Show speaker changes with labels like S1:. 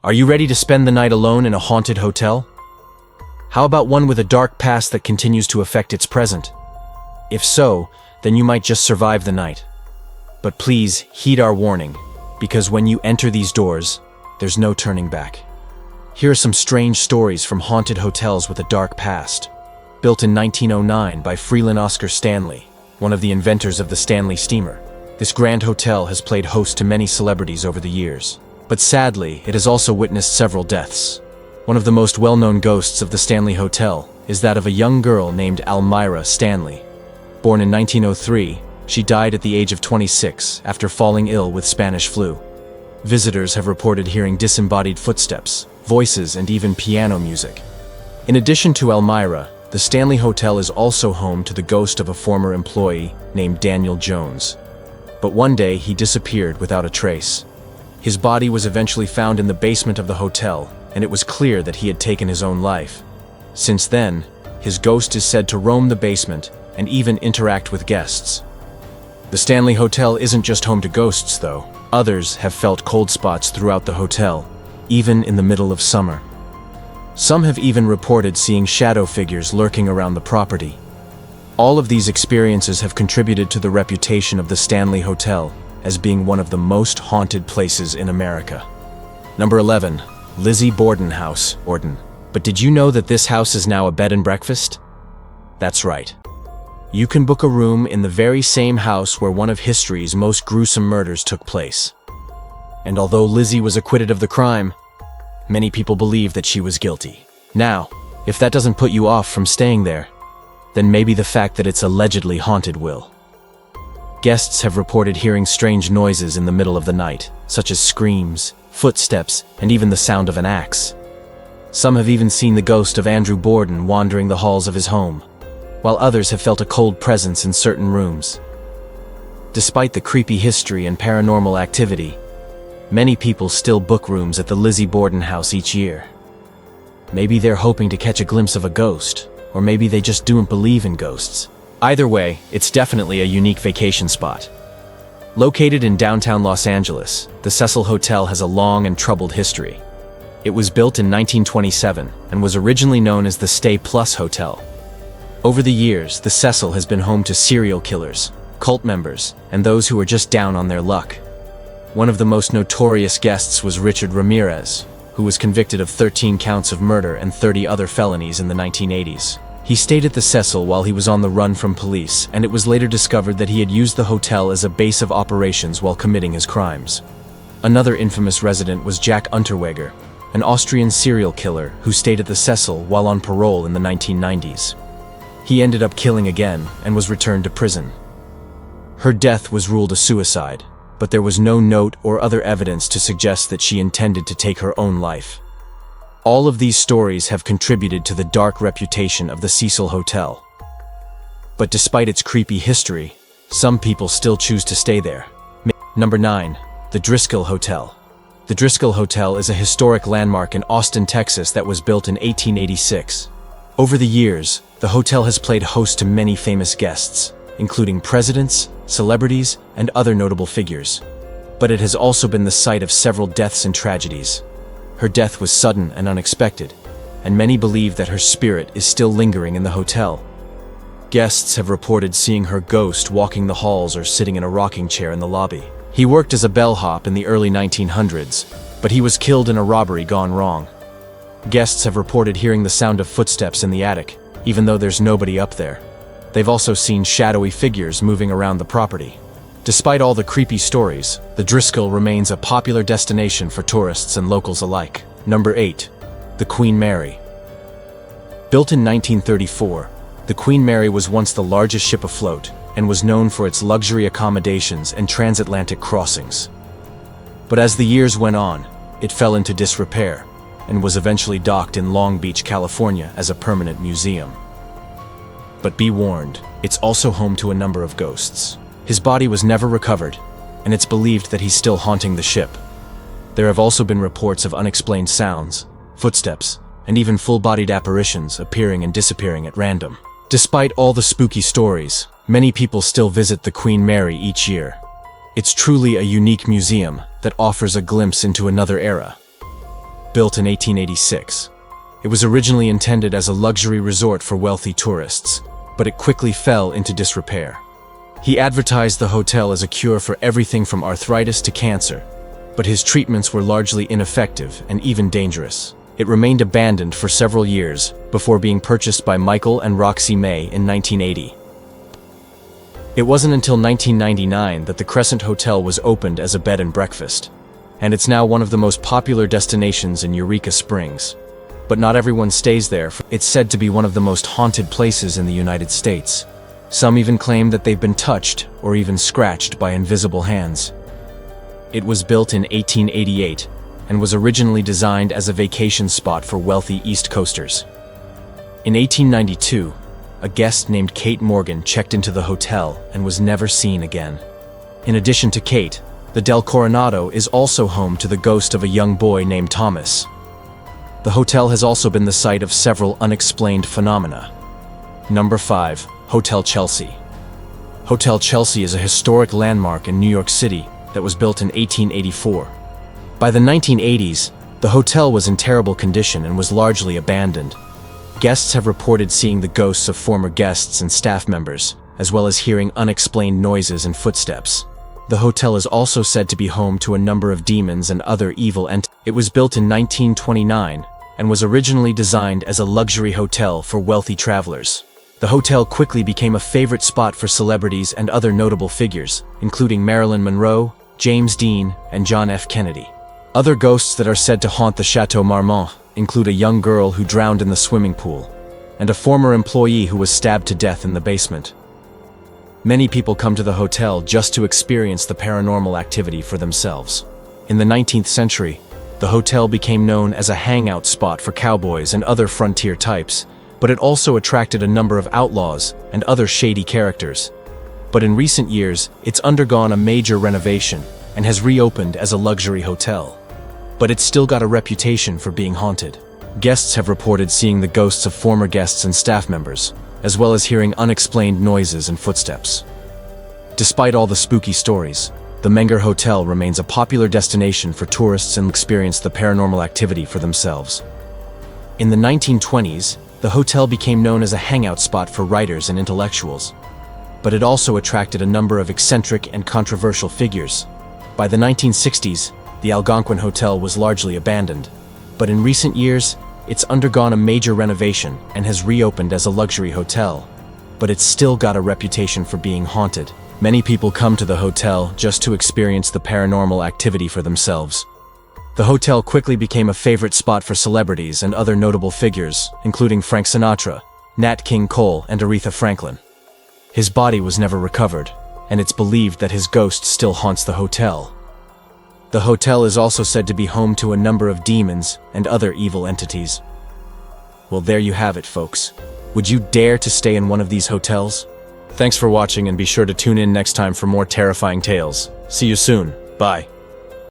S1: Are you ready to spend the night alone in a haunted hotel? How about one with a dark past that continues to affect its present? If so, then you might just survive the night. But please heed our warning, because when you enter these doors, there's no turning back. Here are some strange stories from haunted hotels with a dark past. Built in 1909 by Freeland Oscar Stanley, one of the inventors of the Stanley steamer, this grand hotel has played host to many celebrities over the years. But sadly, it has also witnessed several deaths. One of the most well-known ghosts of the Stanley Hotel is that of a young girl named Almira Stanley. Born in 1903, she died at the age of 26 after falling ill with Spanish flu. Visitors have reported hearing disembodied footsteps, voices, and even piano music. In addition to Almira, the Stanley Hotel is also home to the ghost of a former employee named Daniel Jones. But one day he disappeared without a trace. His body was eventually found in the basement of the hotel, and it was clear that he had taken his own life. Since then, his ghost is said to roam the basement and even interact with guests. The Stanley Hotel isn't just home to ghosts, though. Others have felt cold spots throughout the hotel, even in the middle of summer. Some have even reported seeing shadow figures lurking around the property. All of these experiences have contributed to the reputation of the Stanley Hotel as being one of the most haunted places in America. Number 11. Lizzie Borden House, Orton. But did you know that this house is now a bed and breakfast? That's right. You can book a room in the very same house where one of history's most gruesome murders took place. And although Lizzie was acquitted of the crime, many people believe that she was guilty. Now, if that doesn't put you off from staying there, then maybe the fact that it's allegedly haunted will. Guests have reported hearing strange noises in the middle of the night, such as screams, footsteps, and even the sound of an axe. Some have even seen the ghost of Andrew Borden wandering the halls of his home, while others have felt a cold presence in certain rooms. Despite the creepy history and paranormal activity, many people still book rooms at the Lizzie Borden house each year. Maybe they're hoping to catch a glimpse of a ghost, or maybe they just don't believe in ghosts. Either way, it's definitely a unique vacation spot. Located in downtown Los Angeles, the Cecil Hotel has a long and troubled history. It was built in 1927 and was originally known as the Stay Plus Hotel. Over the years, the Cecil has been home to serial killers, cult members, and those who are just down on their luck. One of the most notorious guests was Richard Ramirez, who was convicted of 13 counts of murder and 30 other felonies in the 1980s. He stayed at the Cecil while he was on the run from police, and it was later discovered that he had used the hotel as a base of operations while committing his crimes. Another infamous resident was Jack Unterweger, an Austrian serial killer who stayed at the Cecil while on parole in the 1990s. He ended up killing again and was returned to prison. Her death was ruled a suicide, but there was no note or other evidence to suggest that she intended to take her own life. All of these stories have contributed to the dark reputation of the Cecil Hotel. But despite its creepy history, some people still choose to stay there. Number 9. The Driscoll Hotel. The Driscoll Hotel is a historic landmark in Austin, Texas that was built in 1886. Over the years, the hotel has played host to many famous guests, including presidents, celebrities, and other notable figures. But it has also been the site of several deaths and tragedies. Her death was sudden and unexpected, and many believe that her spirit is still lingering in the hotel. Guests have reported seeing her ghost walking the halls or sitting in a rocking chair in the lobby. He worked as a bellhop in the early 1900s, but he was killed in a robbery gone wrong. Guests have reported hearing the sound of footsteps in the attic, even though there's nobody up there. They've also seen shadowy figures moving around the property. Despite all the creepy stories, the Driscoll remains a popular destination for tourists and locals alike. Number 8. The Queen Mary. Built in 1934, the Queen Mary was once the largest ship afloat and was known for its luxury accommodations and transatlantic crossings. But as the years went on, it fell into disrepair and was eventually docked in Long Beach, California as a permanent museum. But be warned, it's also home to a number of ghosts. His body was never recovered, and it's believed that he's still haunting the ship. There have also been reports of unexplained sounds, footsteps, and even full-bodied apparitions appearing and disappearing at random. Despite all the spooky stories, many people still visit the Queen Mary each year. It's truly a unique museum that offers a glimpse into another era. built in 1886. It was originally intended as a luxury resort for wealthy tourists, but it quickly fell into disrepair. He advertised the hotel as a cure for everything from arthritis to cancer, but his treatments were largely ineffective and even dangerous. It remained abandoned for several years before being purchased by Michael and Roxy May in 1980. It wasn't until 1999 that the Crescent Hotel was opened as a bed and breakfast, and it's now one of the most popular destinations in Eureka Springs. But not everyone stays there. It's said to be one of the most haunted places in the United States. Some even claim that they've been touched or even scratched by invisible hands. It was built in 1888 and was originally designed as a vacation spot for wealthy East Coasters. In 1892, a guest named Kate Morgan checked into the hotel and was never seen again. In addition to Kate, the Del Coronado is also home to the ghost of a young boy named Thomas. The hotel has also been the site of several unexplained phenomena. Number 5. Hotel Chelsea. Hotel Chelsea is a historic landmark in New York City that was built in 1884. By the 1980s, the hotel was in terrible condition and was largely abandoned. Guests have reported seeing the ghosts of former guests and staff members, as well as hearing unexplained noises and footsteps. The hotel is also said to be home to a number of demons and other evil entities. It was built in 1929 and was originally designed as a luxury hotel for wealthy travelers. The hotel quickly became a favorite spot for celebrities and other notable figures, including Marilyn Monroe, James Dean, and John F. Kennedy. Other ghosts that are said to haunt the Chateau Marmont include a young girl who drowned in the swimming pool, and a former employee who was stabbed to death in the basement. Many people come to the hotel just to experience the paranormal activity for themselves. In the 19th century, the hotel became known as a hangout spot for cowboys and other frontier types, but it also attracted a number of outlaws and other shady characters. But in recent years, it's undergone a major renovation and has reopened as a luxury hotel. But it's still got a reputation for being haunted. Guests have reported seeing the ghosts of former guests and staff members, as well as hearing unexplained noises and footsteps. Despite all the spooky stories, the Menger Hotel remains a popular destination for tourists and experience the paranormal activity for themselves. In the 1920s, the hotel became known as a hangout spot for writers and intellectuals, but it also attracted a number of eccentric and controversial figures. By the 1960s, the Algonquin Hotel was largely abandoned, but in recent years, it's undergone a major renovation and has reopened as a luxury hotel. But it's still got a reputation for being haunted. Many people come to the hotel just to experience the paranormal activity for themselves. The hotel quickly became a favorite spot for celebrities and other notable figures, including Frank Sinatra, Nat King Cole, and Aretha Franklin. His body was never recovered, and it's believed that his ghost still haunts the hotel. The hotel is also said to be home to a number of demons and other evil entities. Well, there you have it, folks. Would you dare to stay in one of these hotels? Thanks for watching, and be sure to tune in next time for more terrifying tales. See you soon. Bye.